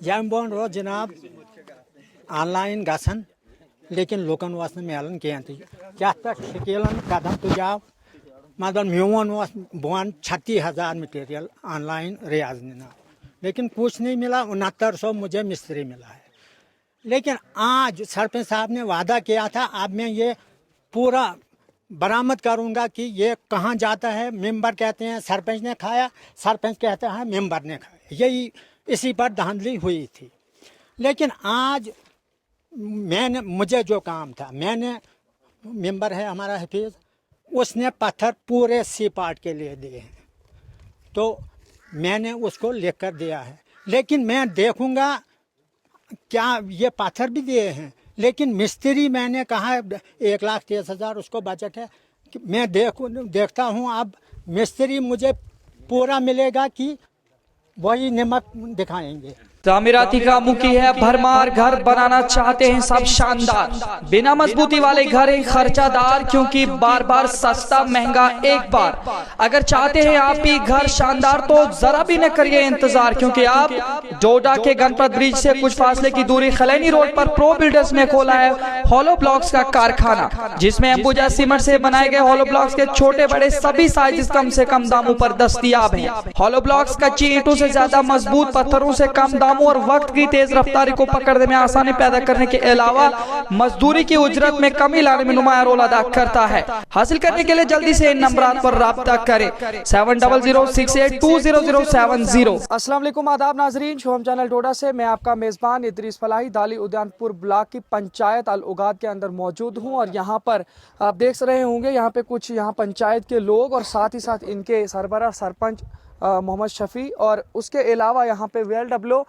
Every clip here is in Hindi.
यम बोन रो जनाब ऑनलाइन गसन लेकिन लुकन वस मिलन कह क्या पे शकीलन कदम तुजाव मतलब मोन बन 36,000 मटेरियल ऑनलाइन रियाज ना लेकिन कुछ नहीं मिला। 6900 मुझे मिस्त्री मिला है। लेकिन आज सरपंच साहब ने वादा किया था अब मैं ये पूरा बरामद करूंगा कि ये कहाँ जाता है। मेंबर कहते हैं सरपंच ने खाया, सरपंच कहता है मेंबर ने खाया। यही इसी पर धांधली हुई थी। लेकिन आज मुझे जो काम था, मैंने मेंबर है हमारा हफीज़, उसने पत्थर पूरे सी पार्ट के लिए दिए हैं तो मैंने उसको लिख कर दिया है। लेकिन मैं देखूंगा क्या ये पत्थर भी दिए हैं। लेकिन मिस्त्री मैंने कहा 1,30,000 उसको बजट है कि मैं देखता हूँ अब मिस्त्री मुझे पूरा मिलेगा कि वही नमक दिखाएंगे। तामीराती कामों की है भरमार। घर बनाना चाहते हैं सब शानदार, बिना मजबूती वाले घर हैं खर्चादार, क्योंकि बार बार सस्ता महंगा एक बार। अगर चाहते हैं आप भी घर शानदार तो जरा भी न करिए इंतजार, क्योंकि आप डोडा के गणपत ब्रिज से कुछ फासले की दूरी खलैनी रोड पर प्रो बिल्डर्स ने खोला है हॉलो ब्लॉक्स का कारखाना, जिसमें अंबुजा सीमेंट से बनाए गए हॉलो ब्लॉक्स के छोटे बड़े सभी साइज कम से कम दामों पर दस्तयाब हैं। हॉलो ब्लॉक्स कच्ची ईंटों से ज्यादा मजबूत, पत्थरों से कम दाम और वक्त की तेज रफ्तारी को पकड़ने में आसानी पैदा करने के अलावा मजदूरी की उजरत में कमी लाने में नुमाया रोल अदा करता है। हासिल करने के लिए जल्दी से इन नंबरात पर राब्ता करें 7006820070। अस्सलाम वालेकुम, आदाब नाजरीन, शोहम चैनल डोडा से मैं आपका मेजबान इदरीस फलाही दाली उद्यानपुर ब्लॉक की पंचायत अल उगाद के अंदर मौजूद हूँ। और यहाँ पर आप देख रहे होंगे यहाँ पे कुछ यहाँ पंचायत के लोग और साथ ही साथ इनके सरबराह सरपंच मोहम्मद शफी और उसके अलावा यहाँ पे VLW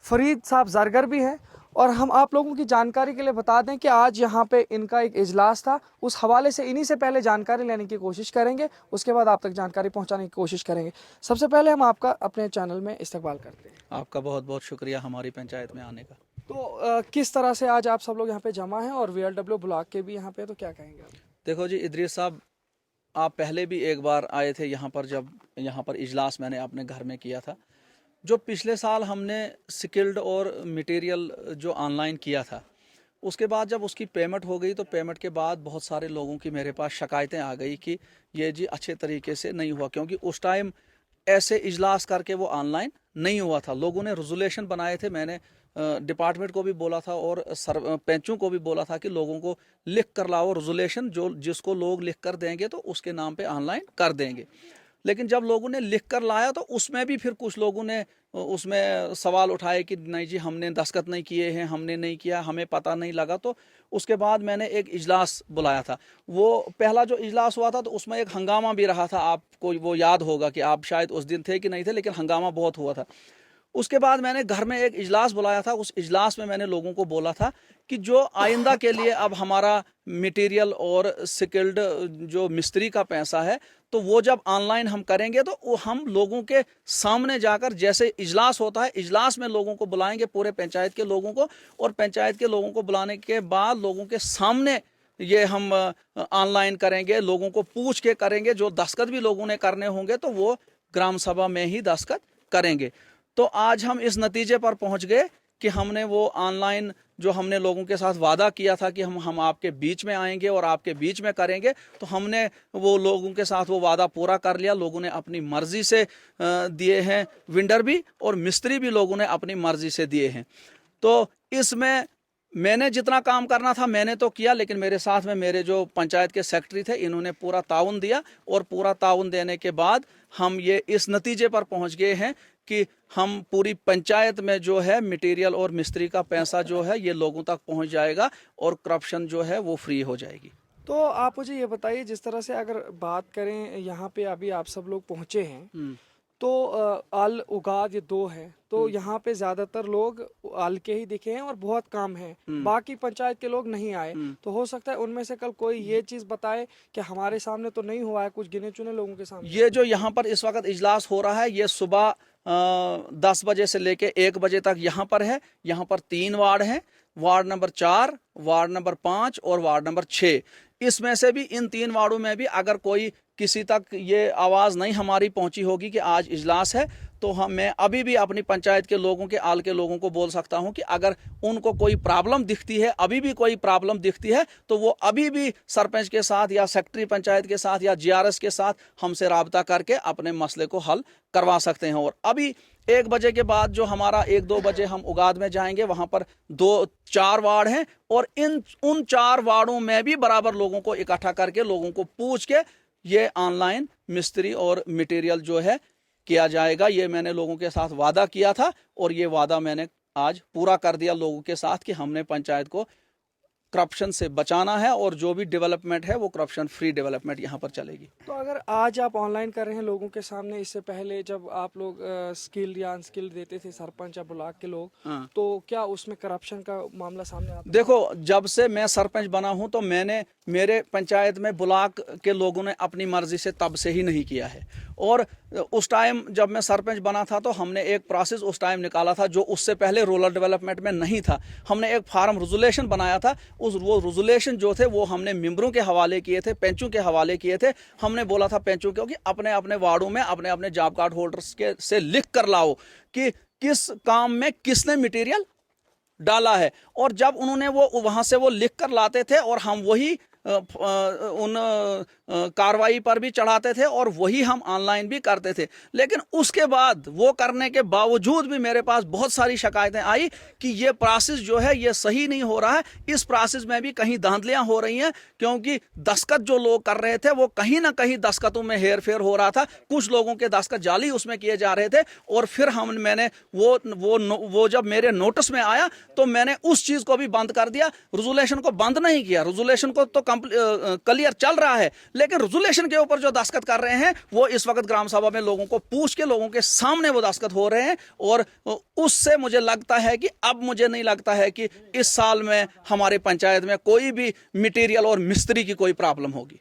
फरीद साहब जरगर भी हैं। और हम आप लोगों की जानकारी के लिए बता दें कि आज यहाँ पे इनका एक इजलास था, उस हवाले से इन्हीं से पहले जानकारी लेने की कोशिश करेंगे, उसके बाद आप तक जानकारी पहुँचाने की कोशिश करेंगे। सबसे पहले हम आपका अपने चैनल में इस्तकबाल करते हैं। आपका बहुत बहुत शुक्रिया हमारी पंचायत में आने का। तो किस तरह से आज आप सब लोग यहाँ पे जमा हैं और VLW ब्लॉक के भी यहाँ पे, तो क्या कहेंगे आप? देखो जी इदरीस साहब, आप पहले भी एक बार आए थे यहाँ पर, जब यहाँ पर इजलास मैंने अपने घर में किया था। जो पिछले साल हमने स्किल्ड और मटेरियल जो ऑनलाइन किया था, उसके बाद जब उसकी पेमेंट हो गई तो पेमेंट के बाद बहुत सारे लोगों की मेरे पास शिकायतें आ गई कि ये जी अच्छे तरीके से नहीं हुआ, क्योंकि उस टाइम ऐसे इजलास करके वो ऑनलाइन नहीं हुआ था। लोगों ने रेजोल्यूशन बनाए थे, मैंने डिपार्टमेंट को भी बोला था और सरपंचों को भी बोला था कि लोगों को लिख कर लाओ रेजोल्यूशन, जो जिसको लोग लिख कर देंगे तो उसके नाम पे ऑनलाइन कर देंगे। लेकिन जब लोगों ने लिख कर लाया तो उसमें भी फिर कुछ लोगों ने उसमें सवाल उठाए कि नहीं जी हमने दस्तखत नहीं किए हैं, हमने नहीं किया, हमें पता नहीं लगा। तो उसके बाद मैंने एक इजलास बुलाया था। वो पहला जो इजलास हुआ था तो उसमें एक हंगामा भी रहा था, आपको वो याद होगा कि आप शायद उस दिन थे कि नहीं थे, लेकिन हंगामा बहुत हुआ था। उसके बाद मैंने घर में एक इजलास बुलाया था। उस इजलास में मैंने लोगों को बोला था कि जो आइंदा के लिए अब हमारा मटेरियल और स्किल्ड जो मिस्त्री का पैसा है तो वो जब ऑनलाइन हम करेंगे तो वो हम लोगों के सामने जाकर, जैसे इजलास होता है, इजलास में लोगों को बुलाएंगे, पूरे पंचायत के लोगों को, और पंचायत के लोगों को बुलाने के बाद लोगों के सामने ये हम ऑनलाइन करेंगे, लोगों को पूछ के करेंगे। जो दस्तखत भी लोगों ने करने होंगे तो वो ग्राम सभा में ही दस्तखत करेंगे। तो आज हम इस नतीजे पर पहुंच गए कि हमने वो ऑनलाइन जो हमने लोगों के साथ वादा किया था कि हम आपके बीच में आएंगे और आपके बीच में करेंगे, तो हमने वो लोगों के साथ वो वादा पूरा कर लिया। लोगों ने अपनी मर्जी से दिए हैं, वेंडर भी और मिस्त्री भी लोगों ने अपनी मर्जी से दिए हैं। तो इसमें मैंने जितना काम करना था मैंने तो किया, लेकिन मेरे साथ में मेरे जो पंचायत के सेक्रेटरी थे इन्होंने पूरा ताउन दिया, और पूरा ताउन देने के बाद हम ये इस नतीजे पर पहुंच गए हैं कि हम पूरी पंचायत में जो है मटेरियल और मिस्त्री का पैसा जो है ये लोगों तक पहुंच जाएगा और करप्शन जो है वो फ्री हो जाएगी। तो आप मुझे ये बताइए, जिस तरह से अगर बात करें यहाँ पे अभी आप सब लोग पहुँचे हैं तो अल उगाद ये 2 है, तो यहाँ पे ज्यादातर लोग अल के ही दिखे हैं और बहुत कम है, बाकी पंचायत के लोग नहीं आए। तो हो सकता है उनमें से कल कोई ये चीज बताए कि हमारे सामने तो नहीं हुआ है, कुछ गिने चुने लोगों के सामने। ये जो यहाँ पर इस वक्त इजलास हो रहा है ये सुबह 10 बजे से लेके 1 बजे तक यहाँ पर है। यहाँ पर 3 वार्ड हैं, वार्ड नंबर 4, वार्ड नंबर 5 और वार्ड नंबर 6। इसमें से भी इन 3 वार्डों में भी अगर कोई किसी तक ये आवाज़ नहीं हमारी पहुंची होगी कि आज इजलास है, तो मैं अभी भी अपनी पंचायत के लोगों के आल के लोगों को बोल सकता हूं कि अगर उनको कोई प्रॉब्लम दिखती है, अभी भी कोई प्रॉब्लम दिखती है, तो वो अभी भी सरपंच के साथ या सेक्रेटरी पंचायत के साथ या जीआरएस के साथ हमसे राब्ता करके अपने मसले को हल करवा सकते हैं। और अभी 1 बजे के बाद जो हमारा 1-2 बजे हम उगाद में जाएंगे, वहां पर 2-4 वार्ड हैं और उन 4 वार्डों में भी बराबर लोगों को इकट्ठा करके, लोगों को पूछ के ये ऑनलाइन मिस्त्री और मटेरियल जो है किया जाएगा। ये मैंने लोगों के साथ वादा किया था और ये वादा मैंने आज पूरा कर दिया लोगों के साथ कि हमने पंचायत को करप्शन से बचाना है और जो भी डेवलपमेंट है वो करप्शन फ्री डेवलपमेंट यहाँ पर चलेगी। तो अगर आज आप ऑनलाइन कर रहे हैं लोगों के सामने, इससे पहले जब आप लोग स्किल्ड या अनस्किल्ड देते थे सरपंच या ब्लॉक के लोग, तो क्या उसमें करप्शन का मामला सामने आता? देखो, जब से मैं सरपंच बना हूं तो मैंने मेरे पंचायत में ब्लॉक के लोगों ने अपनी मर्जी से तब से ही नहीं किया है। और उस टाइम जब मैं सरपंच बना था तो हमने एक प्रोसेस उस टाइम निकाला था जो उससे पहले रूरल डेवलपमेंट में नहीं था। हमने एक फार्म रेजोल्यूशन बनाया था, वो रेजोल्यूशन जो थे वो हमने मेंबरों के हवाले किए थे, पेंचों के हवाले किए थे। हमने बोला था पेंचों को कि अपने अपने वार्डों में अपने अपने जॉब कार्ड होल्डर्स के से लिख कर लाओ कि किस काम में किसने मटेरियल डाला है। और जब उन्होंने वो वहां से वो लिख कर लाते थे और हम वही उन कार्रवाई पर भी चढ़ाते थे और वही हम ऑनलाइन भी करते थे। लेकिन उसके बाद वो करने के बावजूद भी मेरे पास बहुत सारी शिकायतें आई कि ये प्रोसेस जो है ये सही नहीं हो रहा है, इस प्रोसेस में भी कहीं धांधलियां हो रही हैं, क्योंकि दस्तखत जो लोग कर रहे थे वो कहीं ना कहीं दस्तखतों में हेर फेर हो रहा था। कुछ लोगों के दस्तखत जाली उसमें किए जा रहे थे। और फिर मैंने वो जब मेरे नोटिस में आया तो मैंने उस चीज को भी बंद कर दिया। रेजोल्यूशन को बंद नहीं किया, रेजोल्यूशन को तो क्लियर चल रहा है, लेकिन रेजोल्यूशन के ऊपर जो दस्तखत कर रहे हैं वो इस वक्त ग्राम सभा में लोगों को पूछ के लोगों के सामने वो दस्तखत हो रहे हैं। और उससे मुझे लगता है कि अब मुझे नहीं लगता है कि इस साल में हमारे पंचायत में कोई भी मटेरियल और मिस्त्री की कोई प्रॉब्लम होगी।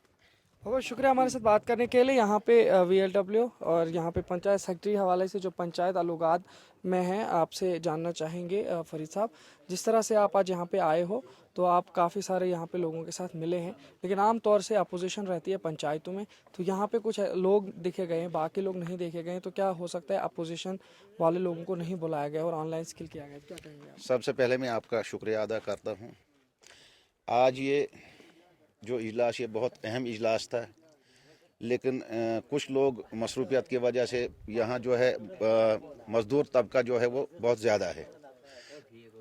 बहुत शुक्रिया हमारे साथ बात करने के लिए। यहाँ पे VLW और यहाँ पे पंचायत सेक्रेटरी हवाले से जो पंचायत अलुगाद में है, आपसे जानना चाहेंगे फरीद साहब, जिस तरह से आप आज यहाँ पे आए हो तो आप काफ़ी सारे यहाँ पे लोगों के साथ मिले हैं, लेकिन आम तौर से अपोजिशन रहती है पंचायतों में, तो यहाँ पे कुछ लोग देखे गए हैं, बाकी लोग नहीं देखे गए हैं, तो क्या हो सकता है अपोजिशन वाले लोगों को नहीं बुलाया गया और ऑनलाइन स्किल किया गया, क्या कहेंगे आप? सबसे पहले मैं आपका शुक्रिया अदा करता हूँ। आज ये जो इजलास, ये बहुत अहम इजलास था, लेकिन कुछ लोग मसरूफियत की वजह से यहाँ जो है मज़दूर तबका जो है वो बहुत ज़्यादा है।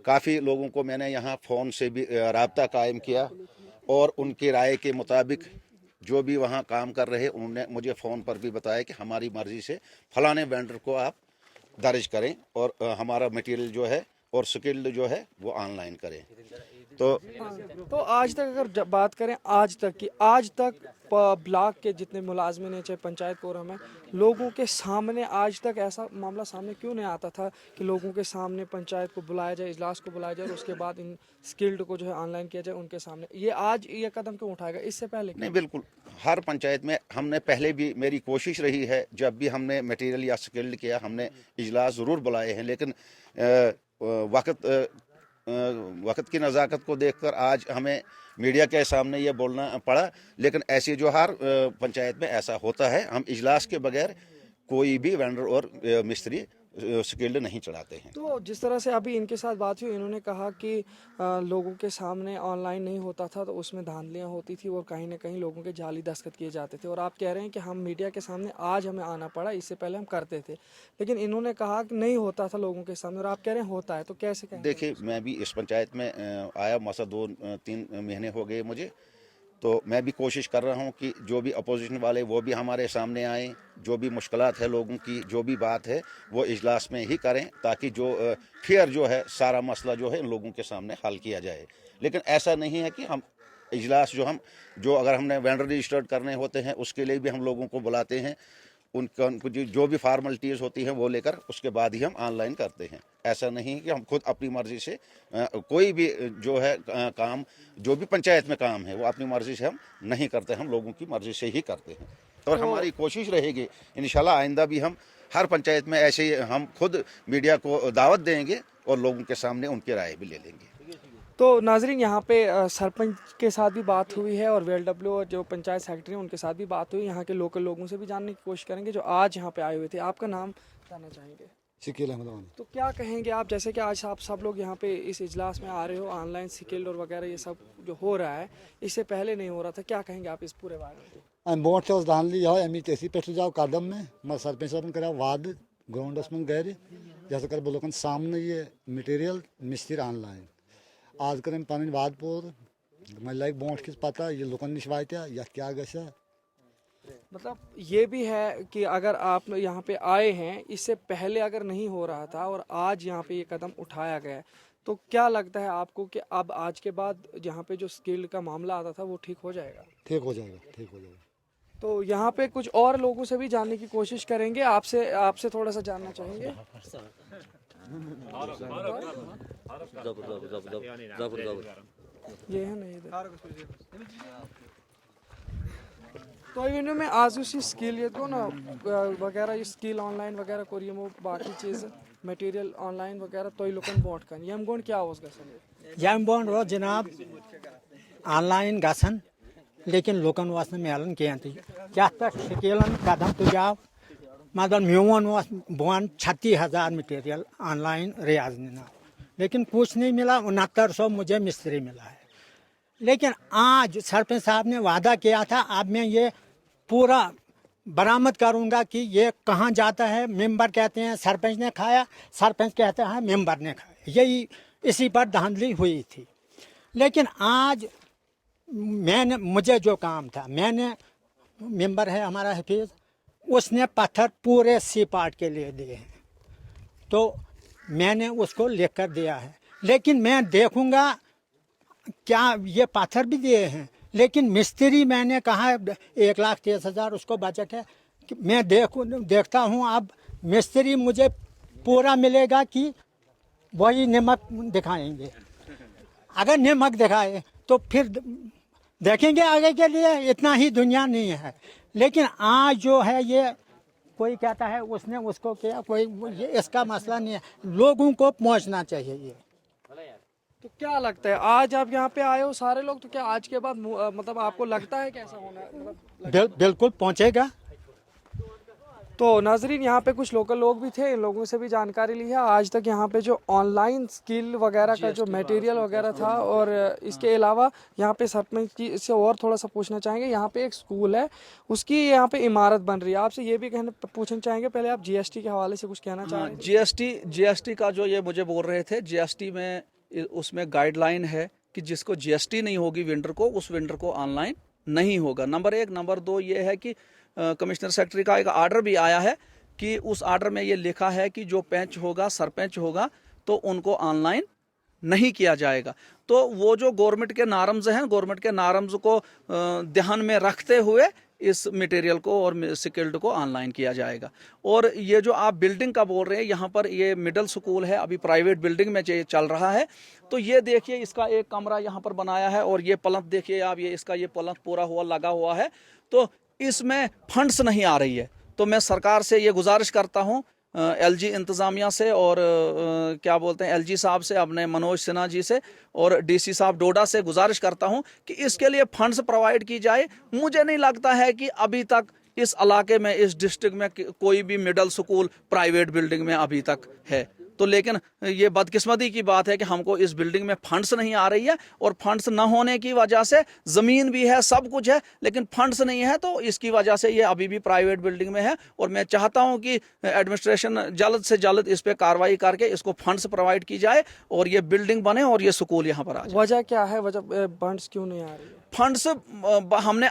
काफ़ी लोगों को मैंने यहाँ फ़ोन से भी राब्ता कायम किया और उनकी राय के मुताबिक जो भी वहाँ काम कर रहे उन्होंने मुझे फ़ोन पर भी बताया कि हमारी मर्ज़ी से फ़लाने वेंडर को आप दर्ज करें और हमारा मटेरियल जो है और स्किल्ड जो है वो ऑनलाइन करें। तो आज तक अगर बात करें आज तक ब्लॉक के जितने मुलाजमिन हैं, चाहे पंचायत कोरम है, लोगों के सामने आज तक ऐसा मामला सामने क्यों नहीं आता था कि लोगों के सामने पंचायत को बुलाया जाए, इजलास को बुलाया जाए और उसके बाद इन स्किल्ड को जो है ऑनलाइन किया जाए उनके सामने? ये आज ये कदम क्यों उठाएगा, इससे पहले? नहीं, बिल्कुल हर पंचायत में हमने पहले भी, मेरी कोशिश रही है, जब भी हमने मटेरियल या स्किल्ड किया हमने इजलास ज़रूर बुलाए हैं, लेकिन वक्त की नज़ाकत को देखकर आज हमें मीडिया के सामने ये बोलना पड़ा। लेकिन ऐसे जो हर पंचायत में ऐसा होता है, हम इजलास के बगैर कोई भी वेंडर और मिस्त्री स्किल्ड नहीं चढ़ाते हैं। तो जिस तरह से अभी इनके साथ बात हुई, इन्होंने कहा कि लोगों के सामने ऑनलाइन नहीं होता था तो उसमें धांधलियां होती थी और कहीं ना कहीं लोगों के जाली दस्तखत किए जाते थे, और आप कह रहे हैं कि हम मीडिया के सामने आज हमें आना पड़ा, इससे पहले हम करते थे, लेकिन इन्होंने कहा कि नहीं होता था लोगों के सामने और आप कह रहे हैं होता है, तो कैसे कहें? देखिए, मैं भी इस पंचायत में आया मसा 2-3 महीने हो गए मुझे, तो मैं भी कोशिश कर रहा हूं कि जो भी अपोजिशन वाले वो भी हमारे सामने आएँ, जो भी मुश्किलात है लोगों की, जो भी बात है वो इजलास में ही करें, ताकि जो फिर जो है सारा मसला जो है इन लोगों के सामने हल किया जाए। लेकिन ऐसा नहीं है कि हम इजलास जो अगर हमने वेंडर रजिस्टर्ड करने होते हैं उसके लिए भी हम लोगों को बुलाते हैं, उनको जो भी फार्मेलिटीज़ होती हैं वो लेकर उसके बाद ही हम ऑनलाइन करते हैं। ऐसा नहीं है कि हम खुद अपनी मर्ज़ी से कोई भी जो है काम, जो भी पंचायत में काम है वो अपनी मर्ज़ी से हम नहीं करते, हम लोगों की मर्ज़ी से ही करते हैं। और हमारी कोशिश रहेगी इंशाल्लाह आइंदा भी हम हर पंचायत में ऐसे ही हम खुद मीडिया को दावत देंगे और लोगों के सामने उनकी राय भी ले लेंगे। तो नाजरीन, यहाँ पे सरपंच के साथ भी बात हुई है और VLW और जो पंचायत सेक्रेटरी हैं उनके साथ भी बात हुई। यहाँ के लोकल लोगों से भी जानने की कोशिश करेंगे जो आज यहाँ पे आए हुए थे। आपका नाम जानना चाहेंगे? शकील अहमद वानी। तो क्या कहेंगे आप, जैसे कि आज आप सब लोग यहाँ पे इस इजलास में आ रहे हो, ऑनलाइन स्किल्ड और वगैरह ये सब जो हो रहा है इससे पहले नहीं हो रहा था, क्या कहेंगे आप इस पूरे बारे में? अम ब्रोट से दान ली अमी तेसी पे जाओ कदम में मगर सरपंच साहब कर वाद ग्राउंडस में गर जैसे कर बह लुकन सामने ये मटेरियल मिस्त्री ऑनलाइन आज कर पन वाद पूर मैं लग ब्रोट किस पता ये लुकन नश वात यह क्या गसा। मतलब ये भी है कि अगर आप यहाँ पे आए हैं इससे पहले अगर नहीं हो रहा था और आज यहाँ पे ये कदम उठाया गया है, तो क्या लगता है आपको कि अब आज के बाद यहाँ पे जो स्किल्ड का मामला आता था वो ठीक हो जाएगा? ठीक हो जाएगा, ठीक हो जाएगा। तो यहाँ पे कुछ और लोगों से भी जानने की कोशिश करेंगे, आपसे थोड़ा सा जानना चाहेंगे। ये है नहीं इधर तो वीडियो में आज उसी स्किल ये को ना वगैरह ये स्किल ऑनलाइन वगैरह करिए बाकी चीज़ मटेरियल ऑनलाइन वगैरह तो लुकन बोट कर यम गोन क्या हो यम बोन रो जनाब ऑनलाइन गसन लेकिन लुकन वस मिलन कह पे शकीलन कदम तुजाव मतलब मोन बन 36,000 मटेरियल ऑनलाइन रियाज ना लेकिन कुछ नहीं मिला। 6900 मुझे मिस्त्री मिला है। लेकिन आज सरपंच साहब ने वादा किया था अब मैं ये पूरा बरामद करूंगा कि ये कहाँ जाता है। मेंबर कहते हैं सरपंच ने खाया, सरपंच कहते हैं मेंबर ने खाया, यही इसी पर धांधली हुई थी। लेकिन आज मैंने मुझे जो काम था मैंने मेंबर है हमारा हफीज़ उसने पत्थर पूरे सी पार्ट के लिए दिए हैं तो मैंने उसको लिख कर दिया है। लेकिन मैं देखूंगा क्या ये पत्थर भी दिए हैं लेकिन मिस्त्री मैंने कहा 1,30,000 उसको बजट है कि मैं देखता हूँ अब मिस्त्री मुझे पूरा मिलेगा कि वही नमक दिखाएंगे। अगर नमक दिखाए तो फिर देखेंगे आगे के लिए, इतना ही दुनिया नहीं है। लेकिन आज जो है ये कोई कहता है उसने उसको किया, कोई ये इसका मसला नहीं है, लोगों को पहुंचना चाहिए ये। तो क्या लगता है आज आप यहाँ पे आए हो सारे लोग, तो क्या आज के बाद मतलब आपको लगता है कैसा होना है? मतलब बिल्कुल पहुंचेगा। तो नाजरीन यहाँ पे कुछ लोकल लोग भी थे, इन लोगों से भी जानकारी ली है। आज तक यहाँ पे जो ऑनलाइन स्किल वगैरह का जो मटेरियल वगैरह था और इसके अलावा यहाँ पे सरपंच की से और थोड़ा सा पूछना चाहेंगे। यहाँ पे एक स्कूल है उसकी यहाँ पे इमारत बन रही है, आपसे ये भी पूछना चाहेंगे। पहले आप जीएसटी के हवाले से कुछ कहना चाहेंगे? जीएसटी का जो ये मुझे बोल रहे थे, जीएसटी में उसमें गाइडलाइन है कि जिसको जीएसटी नहीं होगी वेंडर को, उस वेंडर को ऑनलाइन नहीं होगा। नंबर 1। नंबर 2 ये है कि कमिश्नर सेक्रेटरी का एक आर्डर भी आया है कि उस आर्डर में ये लिखा है कि जो पंच होगा सरपंच होगा तो उनको ऑनलाइन नहीं किया जाएगा। तो वो जो गवर्नमेंट के नारम्स हैं, गवर्नमेंट के नारम्स को ध्यान में रखते हुए इस मटेरियल को और स्किल्ड को ऑनलाइन किया जाएगा। और ये जो आप बिल्डिंग का बोल रहे हैं, यहाँ पर ये मिडिल स्कूल है, अभी प्राइवेट बिल्डिंग में चल रहा है। तो ये देखिए इसका एक कमरा यहाँ पर बनाया है और ये प्लंथ देखिए आप, ये इसका ये प्लंथ पूरा हुआ लगा हुआ है। तो इसमें फंड्स नहीं आ रही है। तो मैं सरकार से ये गुजारिश करता हूँ, एलजी इंतज़ामिया से और क्या बोलते हैं एलजी साहब से, अपने मनोज सिन्हा जी से और डीसी साहब डोडा से गुजारिश करता हूं कि इसके लिए फंड्स प्रोवाइड की जाए। मुझे नहीं लगता है कि अभी तक इस इलाके में, इस डिस्ट्रिक्ट में कोई भी मिडिल स्कूल प्राइवेट बिल्डिंग में अभी तक है। तो लेकिन ये बदकिस्मती की बात है कि हमको इस बिल्डिंग में फंड्स नहीं आ रही है और फंड्स न होने की वजह से ज़मीन भी है, सब कुछ है, लेकिन फंड्स नहीं है। तो इसकी वजह से ये अभी भी प्राइवेट बिल्डिंग में है। और मैं चाहता हूं कि एडमिनिस्ट्रेशन जल्द से जल्द इस पर कार्रवाई करके इसको फंड्स प्रोवाइड की जाए और ये बिल्डिंग बने और ये स्कूल यहाँ पर आ जाए। वजह क्या है, वजह फंड्स क्यों नहीं आ रही है? फंड्स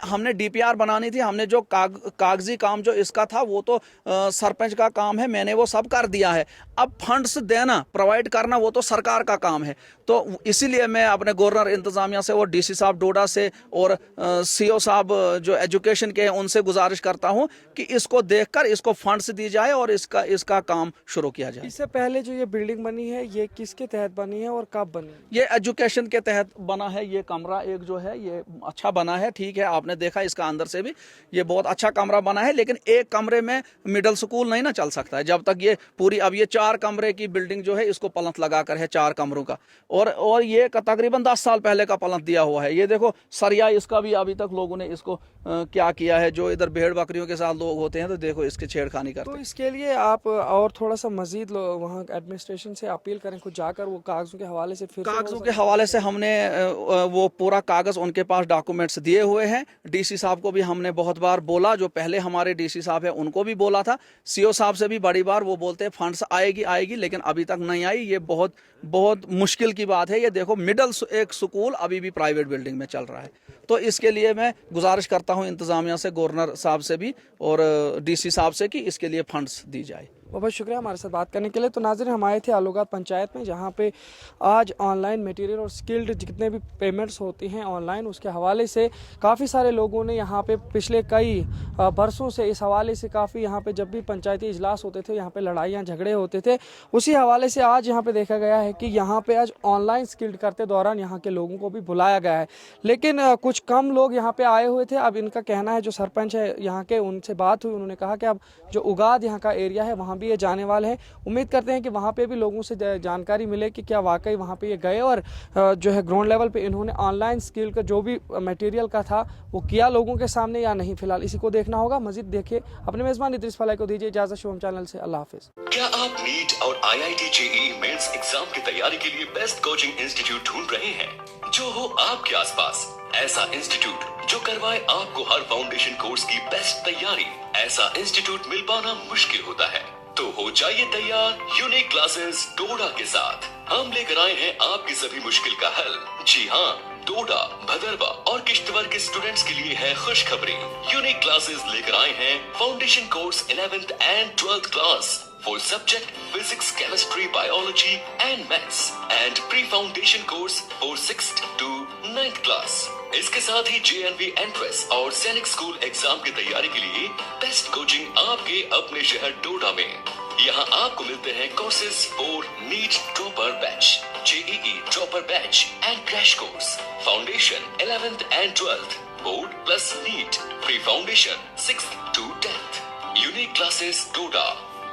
हमने डीपीआर बनानी थी, हमने जो कागजी काम जो इसका था वो तो सरपंच का काम है, मैंने वो सब कर दिया है। अब फंड्स देना, प्रोवाइड करना वो तो सरकार का काम है। तो इसीलिए मैं अपने गवर्नर इंतजामिया से और डीसी साहब डोडा से और सीओ साहब जो एजुकेशन के हैं उनसे गुजारिश करता हूं कि इसको देखकर इसको फंड्स दी जाए और इसका काम शुरू किया जाए। इससे पहले जो ये बिल्डिंग बनी है ये किसके तहत बनी है और कब बनी है? ये एजुकेशन के तहत बना है। ये कमरा एक जो है ये अच्छा बना है, ठीक है, आपने देखा इसका अंदर से भी ये बहुत अच्छा कमरा बना है। लेकिन एक कमरे में मिडिल स्कूल नहीं ना चल सकता है जब तक ये पूरी, अब ये 4 कमरे की बिल्डिंग जो है इसको पलंथ लगाकर है 4 कमरों का, और ये तकरीबन 10 साल पहले का पलंथ दिया हुआ है। ये देखो सरिया इसका भी अभी तक लोगों ने इसको क्या किया है, जो इधर भेड़ बकरियों के साथ लोग होते हैं तो देखो इसके छेड़खानी करते तो हैं। इसके लिए आप और थोड़ा सा मजीद वहाँ एडमिनिस्ट्रेशन से अपील करें, खुद जाकर वो कागजों के हवाले से फिर कागजों के हवाले से हमने वो पूरा कागज उनके पास डॉक्यूमेंट्स दिए हुए हैं। डीसी साहब को भी हमने बहुत बार बोला, जो पहले हमारे डीसी साहब है उनको भी बोला था, सीओ साहब से भी बड़ी बार वो बोलते हैं फंड्स आएगी, लेकिन अभी तक नहीं आई। ये बहुत मुश्किल की बात है। ये देखो मिडल एक स्कूल अभी भी प्राइवेट बिल्डिंग में चल रहा है। तो इसके लिए मैं गुजारिश करता हूँ इंतजामिया से, गवर्नर साहब से भी और डीसी साहब से कि इसके लिए फंड्स दी जाए। बहुत शुक्रिया हमारे साथ बात करने के लिए। तो नाज़रीन, हम आए थे आलूगाद पंचायत में, जहाँ पे आज ऑनलाइन मटेरियल और स्किल्ड जितने भी पेमेंट्स होती हैं ऑनलाइन, उसके हवाले से काफ़ी सारे लोगों ने यहाँ पे पिछले कई बरसों से इस हवाले से काफ़ी यहाँ पे जब भी पंचायती इजलास होते थे, यहाँ पे लड़ाइयाँ झगड़े होते थे, उसी हवाले से आज यहाँ पे देखा गया है कि यहाँ पे आज ऑनलाइन स्किल्ड करते दौरान यहाँ के लोगों को भी बुलाया गया है। लेकिन कुछ कम लोग यहाँ पे आए हुए थे। अब इनका कहना है, जो सरपंच है यहाँ के, उनसे बात हुई, उन्होंने कहा कि अब जो उगाद यहाँ का एरिया है वहाँ भी ये जाने वाले हैं। उम्मीद करते हैं कि वहाँ पे भी लोगों से जानकारी मिले कि क्या वाकई वहाँ पे ये गए और जो है ग्राउंड लेवल पे इन्होंने ऑनलाइन स्किल का जो भी मटेरियल का था वो किया लोगों के सामने या नहीं। फिलहाल इसी को देखना होगा। मजीद देखिए। अपने मेजबान इद्रिस फलाई को दीजिए इजाजत। शुभम चैनल से अल्लाह हाफिज। क्या आप नीट और IIT JEE मेंस एग्जाम की तैयारी के लिए बेस्ट कोचिंग इंस्टीट्यूट ढूंढ रहे हैं? जो हो आपके आसपास, ऐसा इंस्टीट्यूट जो करवाए आपको हर फाउंडेशन कोर्स की बेस्ट तैयारी, ऐसा इंस्टीट्यूट मिल पाना मुश्किल होता है। तो हो जाइए तैयार यूनिक क्लासेस डोडा के साथ। हम लेकर आए हैं आपकी सभी मुश्किल का हल। जी हाँ, डोडा, भदरवा और किश्तवाड़ के स्टूडेंट्स के लिए है खुशखबरी। यूनिक क्लासेस लेकर आए हैं foundation course 11th and 12th class for subject physics, chemistry, biology and maths and pre-foundation course for 6th to 9th class। इसके साथ ही JNV एंट्रेंस और सैनिक स्कूल एग्जाम की तैयारी के लिए बेस्ट कोचिंग आपके अपने शहर डोडा में। यहाँ आपको मिलते हैं courses for NEET dropper batch, JEE dropper batch and crash course, foundation 11th and 12th, board plus NEET, pre foundation 6th to 10th। Unique classes Doda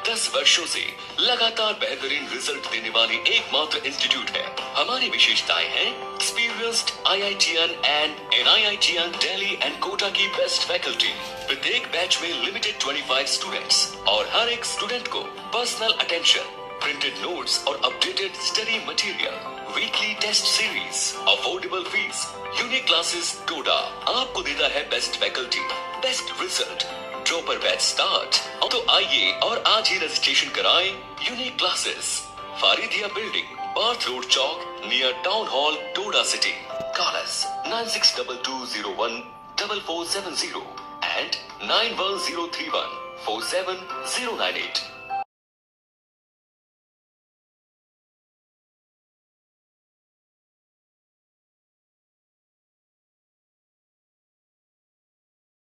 10 वर्षों से लगातार बेहतरीन रिजल्ट देने वाली एकमात्र इंस्टीट्यूट है। हमारी विशेषताएं हैं experienced IITian and NIITian Delhi and Kota की बेस्ट फैकल्टी। प्रत्येक बैच में लिमिटेड 25 स्टूडेंट्स और हर एक स्टूडेंट को पर्सनल अटेंशन, प्रिंटेड नोट्स और updated study material, weekly test series, affordable fees. Unique classes Doda आपको देता है best faculty, best result, dropper batch start. तो आइए और आज ही रजिस्ट्रेशन कराएं। Unique classes, Faridiya building, Barth road chowk, near town hall, Doda city. Call us 9622014470 and 91031470098।